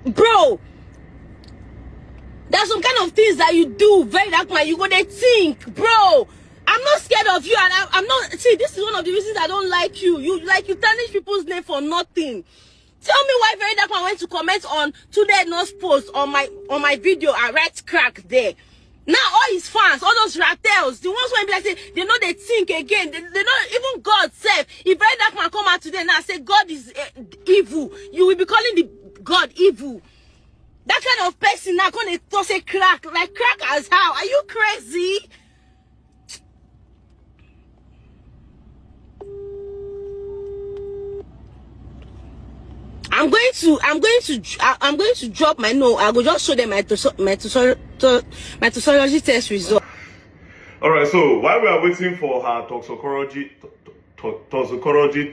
Bro, there's some kind of things that you do very dark man. You go they think, bro. I'm not scared of you, and I'm not. See, this is one of the reasons I don't like you. You tarnish people's name for nothing. Tell me why very dark man went to comment on Today Nurse post on my video and write crack there. Now all his fans, all those ratels, the ones who be like say they know they think again. They know even God said. If very dark man come out today and say God is evil, you will be calling the God evil. That kind of person now gonna toss a crack. Like crack as how? Are you crazy? I'm going to drop my note. I will just show them my toxicology test result. All right, so while we are waiting for her toxicology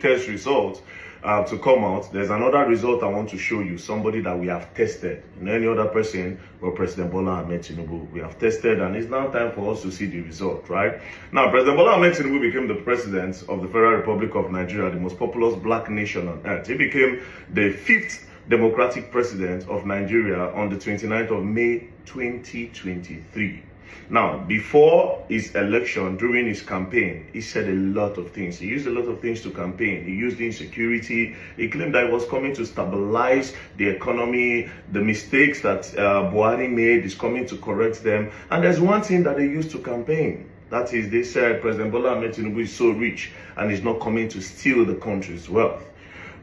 test results to come out, there's another result I want to show you. Somebody that we have tested. Any other person, or President Bola Ahmed Tinubu, we have tested, and it's now time for us to see the result, right? Now, President Bola Ahmed Tinubu became the president of the Federal Republic of Nigeria, the most populous black nation on earth. He became the 5th democratic president of Nigeria on the 29th of May 2023. Now, before his election, during his campaign, he said a lot of things. He used a lot of things to campaign. He used insecurity. He claimed that he was coming to stabilize the economy. The mistakes that Buhari made is coming to correct them. And there's one thing that they used to campaign. That is, they said President Bola Ahmed Tinubu is so rich and is not coming to steal the country's wealth.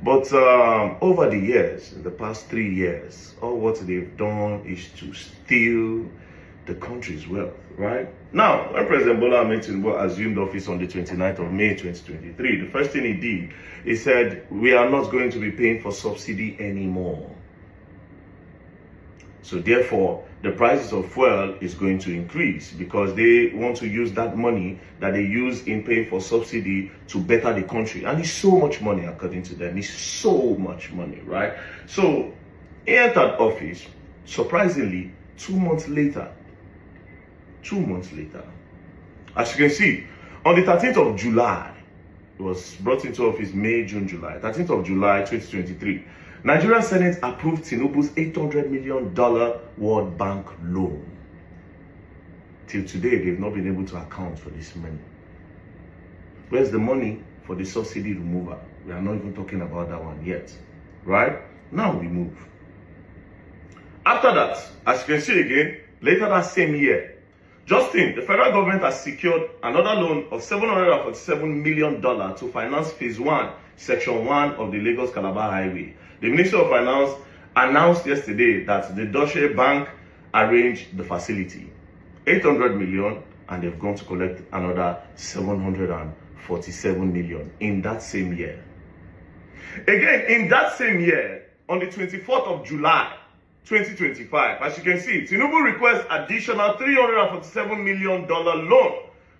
But over the years, in the past 3 years, all what they've done is to steal the country's wealth, right? Now, when President Bola Ahmed Tinubu assumed office on the 29th of May 2023, the first thing he did, he said, we are not going to be paying for subsidy anymore. So therefore, the prices of fuel is going to increase because they want to use that money that they use in paying for subsidy to better the country. And it's so much money, according to them. It's so much money, right? So he entered office, surprisingly, 2 months later. 2 months later. As you can see, on the 13th of July, it was brought into office May, June, July. 13th of July, 2023. Nigerian Senate approved Tinubu's $800 million World Bank loan. Till today, they've not been able to account for this money. Where's the money for the subsidy removal? We are not even talking about that one yet. Right? Now we move. After that, as you can see again, later that same year, Justin, the federal government has secured another loan of $747 million to finance Phase 1, Section 1 of the Lagos-Calabar Highway. The Ministry of Finance announced yesterday that the Deutsche Bank arranged the facility. $800 million, and they've gone to collect another $747 million in that same year. Again, in that same year, on the 24th of July, 2025, as you can see, Tinubu requests additional $347 million loan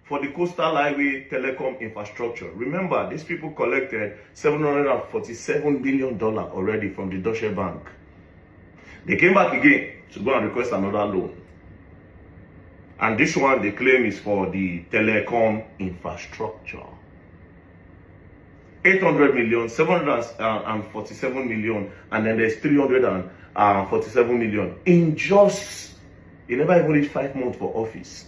for the coastal highway telecom infrastructure. Remember, these people collected $747 million already from the Deutsche Bank. They came back again to go and request another loan. And this one they claim is for the telecom infrastructure. 800 million, 747 million, and then there's 347 million in just, he never even reached 5 months for office.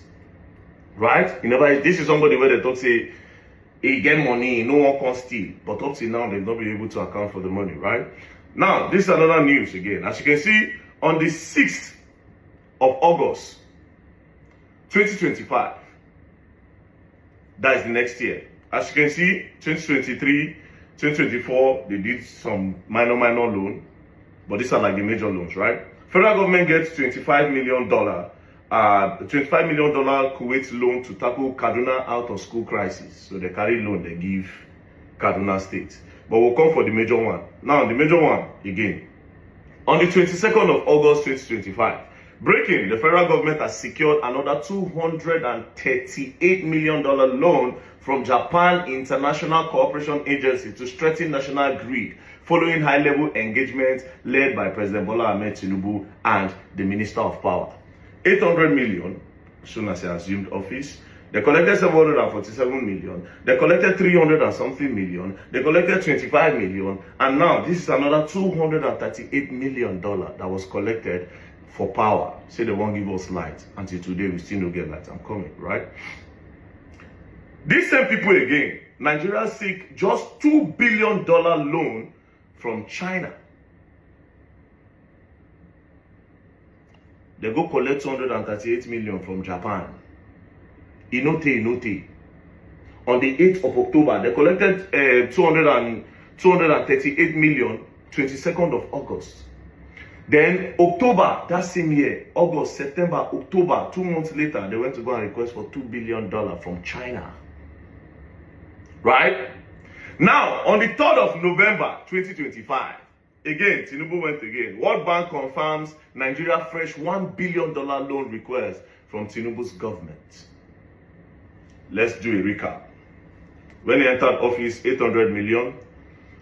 Right? This is somebody where they talk say, he get money, no one can steal. But up till now, they've not been able to account for the money, right? Now, this is another news again. As you can see, on the 6th of August, 2025, that is the next year. As you can see, 2023, 2024, they did some minor loan, but these are like the major loans, right? Federal government gets $25 million Kuwait loan to tackle Kaduna out of school crisis. So they carry loan, they give Kaduna State. But we'll come for the major one. Now, the major one, again. On the 22nd of August 2025, breaking, the federal government has secured another $238 million loan from Japan International Cooperation Agency to strengthen national grid, following high-level engagement led by President Bola Ahmed Tinubu and the Minister of Power. $800 million, as soon as he assumed office. They collected 747 million. They collected 300 and something million. They collected 25 million. And now this is another $238 million that was collected for power. Say they won't give us light. Until today, we still don't get light. I'm coming, right? These same people again, Nigeria seek just $2 billion loan from China. They go collect 238 million from Japan. Inote. On the 8th of October, they collected 238 million, 22nd of August. Then October, that same year, August, September, October, 2 months later, they went to go and request for $2 billion from China. Right? Now, on the 3rd of November, 2025, again, Tinubu went again. World Bank confirms Nigeria fresh $1 billion loan request from Tinubu's government. Let's do a recap. When he entered office, 800 million.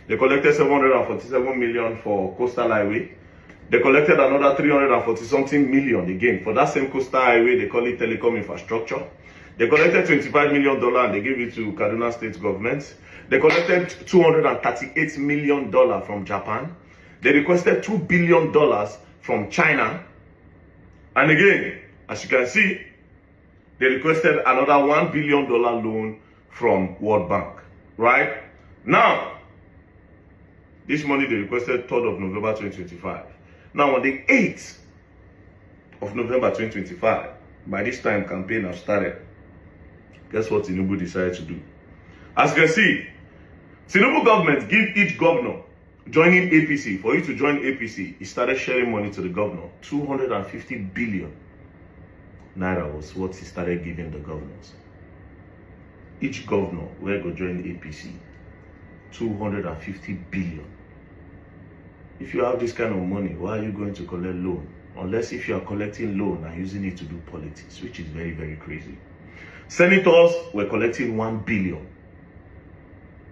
They collected 747 million for coastal highway. They collected another 340 something million again for that same coastal highway. They call it telecom infrastructure. They collected $25 million and they gave it to Kaduna State government. They collected $238 million from Japan. They requested $2 billion from China. And again, as you can see, they requested another $1 billion loan from World Bank. Right? Now, this money they requested 3rd of November 2025. Now, on the 8th of November 2025, by this time, campaign has started. Guess what Tinubu decided to do? As you can see, Tinubu government give each governor joining APC. For you to join APC, he started sharing money to the governor. 250 billion naira was what he started giving the governors. Each governor will go join APC. 250 billion. If you have this kind of money, why are you going to collect loan? Unless if you are collecting loan and using it to do politics, which is very, very crazy. Senators were collecting 1 billion.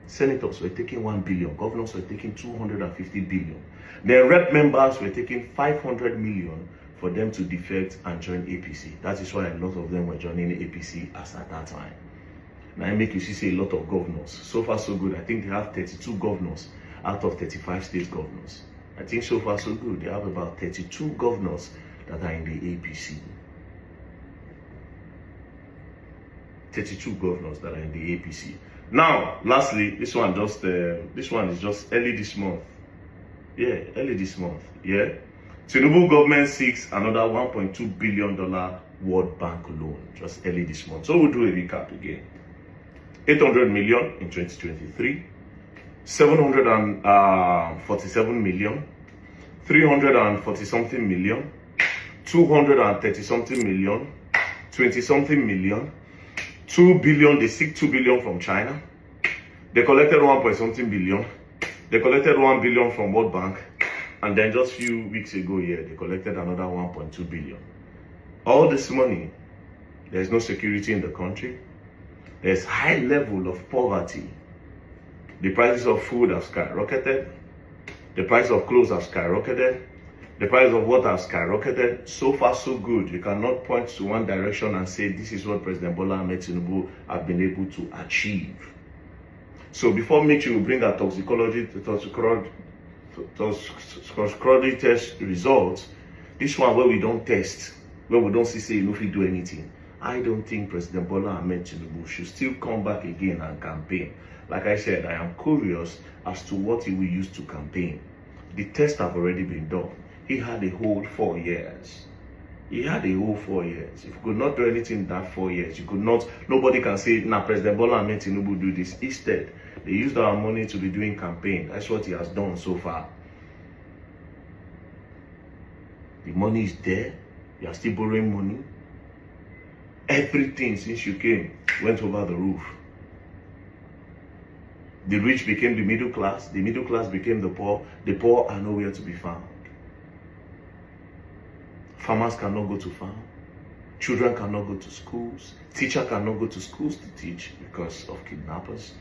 Senators were taking 1 billion. Governors were taking 250 billion. Then rep members were taking 500 million for them to defect and join APC. That is why a lot of them were joining APC as at that time. Now I make you see a lot of governors. So far so good. I think they have 32 governors out of 35 state governors. I think so far so good. They have about 32 governors that are in the APC. 32 governors that are in the APC. Now, lastly, this one is just early this month. Yeah, early this month. Yeah. Tinubu government seeks another $1.2 billion World Bank loan just early this month. So we'll do a recap again. 800 million in 2023, 747 million, 340 something million, 230 something million, 20 something million, 2 billion. They seek 2 billion from China. They collected 1 point something billion. They collected 1 billion from World Bank. And then just a few weeks ago here, they collected another 1.2 billion. All this money, there's no security in the country. There's high level of poverty. The prices of food have skyrocketed. The price of clothes have skyrocketed. The price of water has skyrocketed. So far, so good. You cannot point to one direction and say this is what President Bola Ahmed Tinubu have been able to achieve. So before Mitchy will bring our toxicology test results, this one where we don't test, where we don't see if we do anything, I don't think President Bola Ahmed Tinubu should still come back again and campaign. Like I said, I am curious as to what he will use to campaign. The tests have already been done. He had a whole 4 years. He had a whole 4 years. If you could not do anything in that 4 years, you could not, nobody can say, now President Bola Ahmed Tinubu do this. Instead, they used our money to be doing campaign. That's what he has done so far. The money is there. You are still borrowing money. Everything since you came went over the roof. The rich became the middle class became the poor are nowhere to be found. Farmers cannot go to farm. Children cannot go to schools. Teachers cannot go to schools to teach because of kidnappers.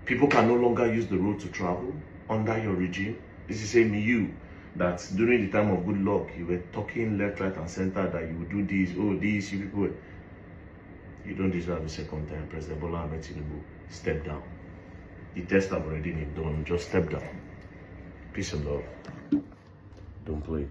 People can no longer use the road to travel under your regime. This is saying you that during the time of good luck, you were talking left, right, and center that you would do this, oh, this, you people. You don't deserve a second time. President Bola Ahmed Tinubu, step down. The test have already been done. Just step down. Peace and love. Don't play.